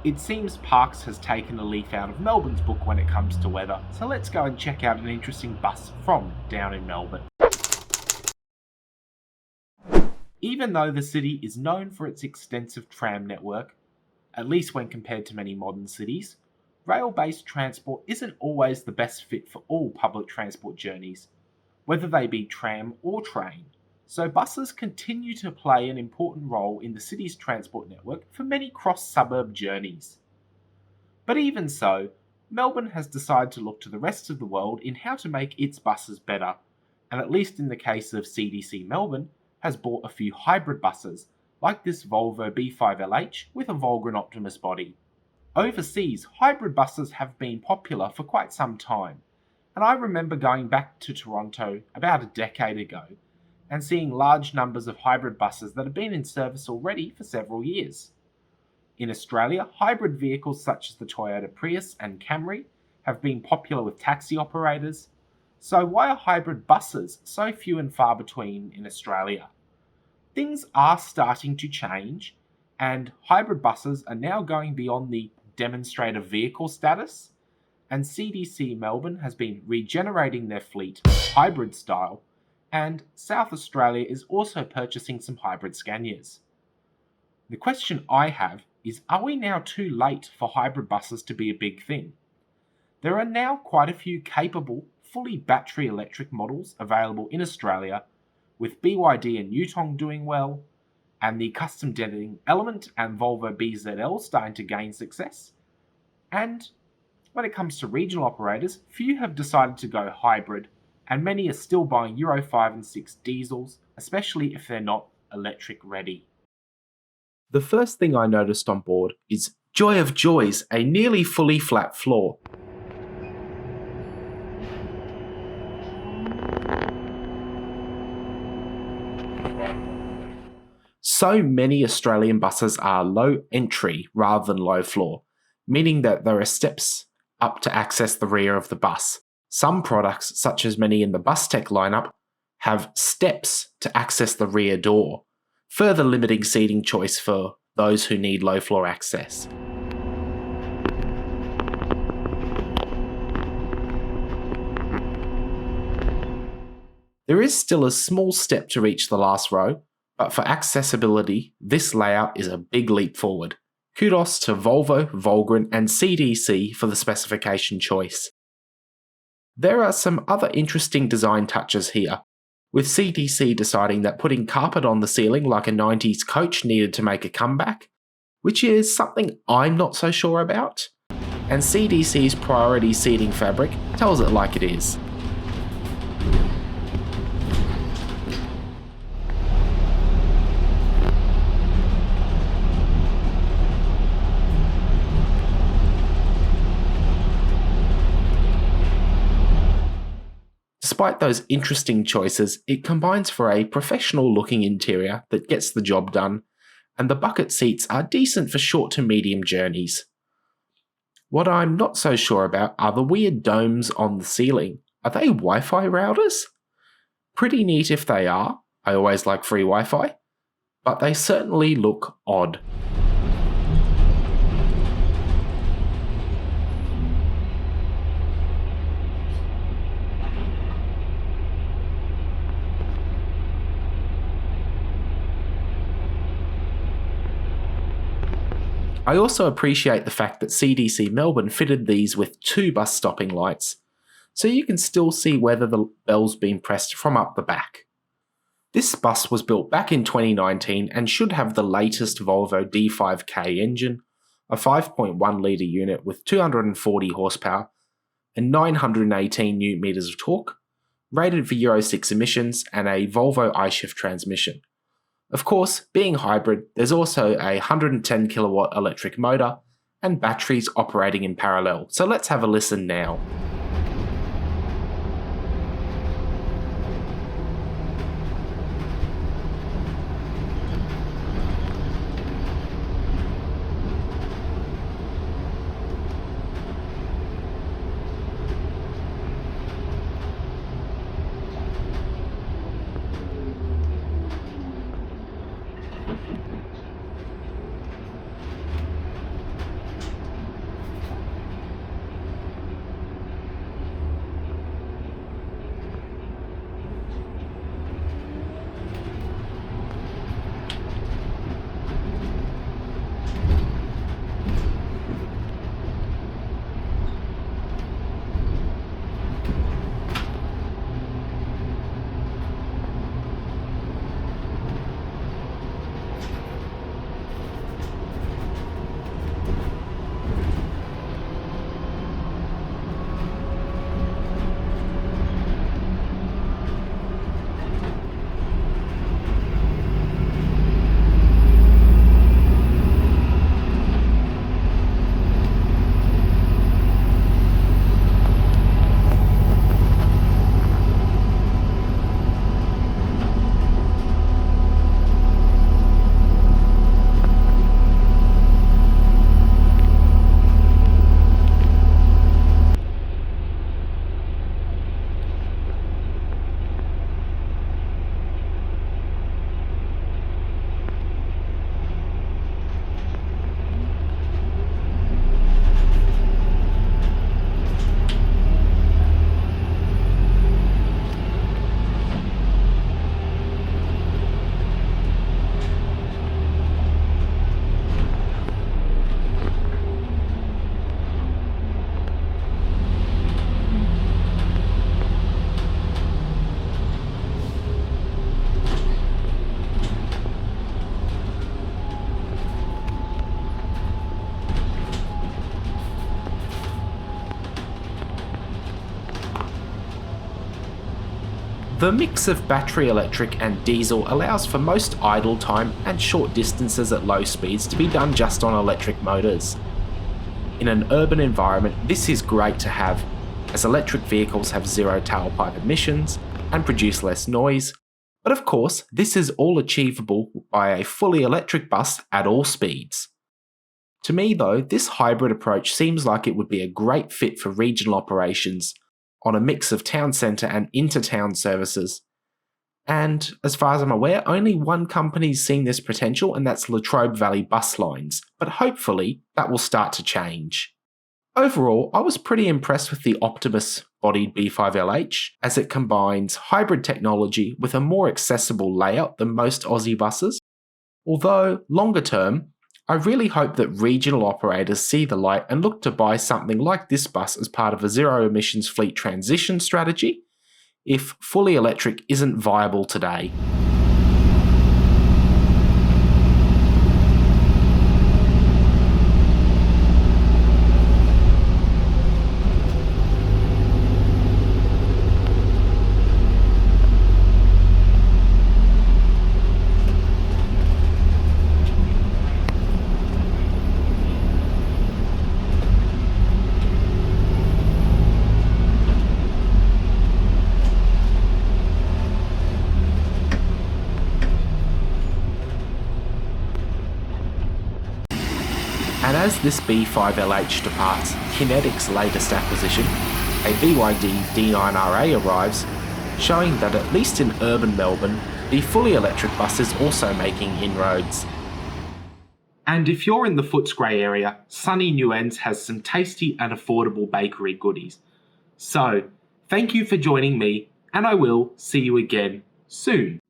It seems Parks has taken a leaf out of Melbourne's book when it comes to weather, so let's go and check out an interesting bus from down in Melbourne. Even though the city is known for its extensive tram network, at least when compared to many modern cities, rail-based transport isn't always the best fit for all public transport journeys, whether they be tram or train. So buses continue to play an important role in the city's transport network for many cross-suburb journeys. But even so, Melbourne has decided to look to the rest of the world in how to make its buses better, and at least in the case of CDC Melbourne, has bought a few hybrid buses, like this Volvo B5LH with a Volgren Optimus body. Overseas, hybrid buses have been popular for quite some time, and I remember going back to Toronto about a decade ago and seeing large numbers of hybrid buses that have been in service already for several years. In Australia, hybrid vehicles such as the Toyota Prius and Camry have been popular with taxi operators, so why are hybrid buses so few and far between in Australia? Things are starting to change, and hybrid buses are now going beyond the demonstrator vehicle status, and CDC Melbourne has been regenerating their fleet hybrid style, and South Australia is also purchasing some hybrid Scanias. The question I have is, are we now too late for hybrid buses to be a big thing? There are now quite a few capable, fully battery electric models available in Australia, with BYD and Yutong doing well, and the custom denting Element and Volvo BZL starting to gain success. And when it comes to regional operators, few have decided to go hybrid, and many are still buying Euro 5 and 6 diesels, especially if they're not electric ready. The first thing I noticed on board is, joy of joys, a nearly fully flat floor. So many Australian buses are low entry rather than low floor, meaning that there are steps up to access the rear of the bus. Some products, such as many in the Bus Tech lineup, have steps to access the rear door, further limiting seating choice for those who need low floor access. There is still a small step to reach the last row, but for accessibility, this layout is a big leap forward. Kudos to Volvo, Volgren and CDC for the specification choice. There are some other interesting design touches here, with CDC deciding that putting carpet on the ceiling like a 90s coach needed to make a comeback, which is something I'm not so sure about, and CDC's priority seating fabric tells it like it is. Despite those interesting choices, it combines for a professional-looking interior that gets the job done, and the bucket seats are decent for short to medium journeys. What I'm not so sure about are the weird domes on the ceiling. Are they Wi-Fi routers? Pretty neat if they are, I always like free Wi-Fi, but they certainly look odd. I also appreciate the fact that CDC Melbourne fitted these with 2 bus stopping lights, so you can still see whether the bell's been pressed from up the back. This bus was built back in 2019 and should have the latest Volvo D5K engine, a 5.1 litre unit with 240 horsepower and 918 Nm of torque, rated for Euro 6 emissions and a Volvo iShift transmission. Of course, being hybrid, there's also a 110 kilowatt electric motor and batteries operating in parallel, so let's have a listen now. The mix of battery electric and diesel allows for most idle time and short distances at low speeds to be done just on electric motors. In an urban environment, this is great to have, as electric vehicles have zero tailpipe emissions and produce less noise, but of course, this is all achievable by a fully electric bus at all speeds. To me though, this hybrid approach seems like it would be a great fit for regional operations on a mix of town centre and inter-town services. And as far as I'm aware, only one company's seen this potential, and that's Latrobe Valley Bus Lines, but hopefully that will start to change. Overall, I was pretty impressed with the Optimus bodied B5LH, as it combines hybrid technology with a more accessible layout than most Aussie buses. Although, longer term, I really hope that regional operators see the light and look to buy something like this bus as part of a zero emissions fleet transition strategy, if fully electric isn't viable today. And as this B5LH departs Kinetic's latest acquisition, a BYD D9RA arrives, showing that at least in urban Melbourne, the fully electric bus is also making inroads. And if you're in the Footscray area, sunny Newends has some tasty and affordable bakery goodies. So, thank you for joining me, and I will see you again soon.